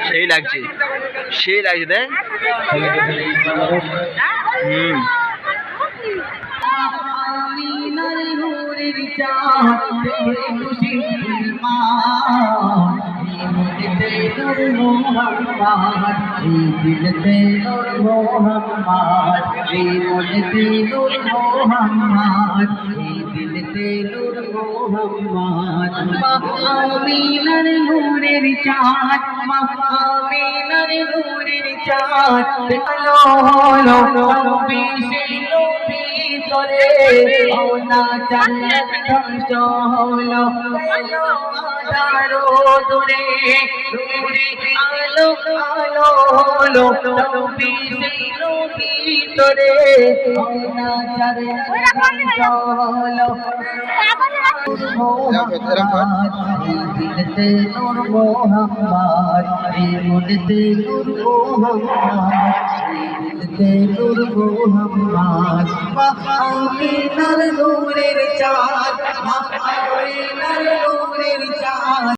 সেই লাগছে দেখ। আমিনার নূরের চাঁদ আমিনার নূরের চাঁদ দেখলো হলো নবী সেই নবী করে ওনা জান্নাত ধ্বংস হলো আলো দূরে নূরে আলো আলো হলো নবী সেই নবী করে ওনা জান্নাত ধ্বংস হলো দিলতে নূর মোহাম্মদ দিলতে নূর মোহাম্মদ দিলতে নূর মোহাম্মদ আমিনার নূরের চাঁদ আমিনার নূরের চাঁদ।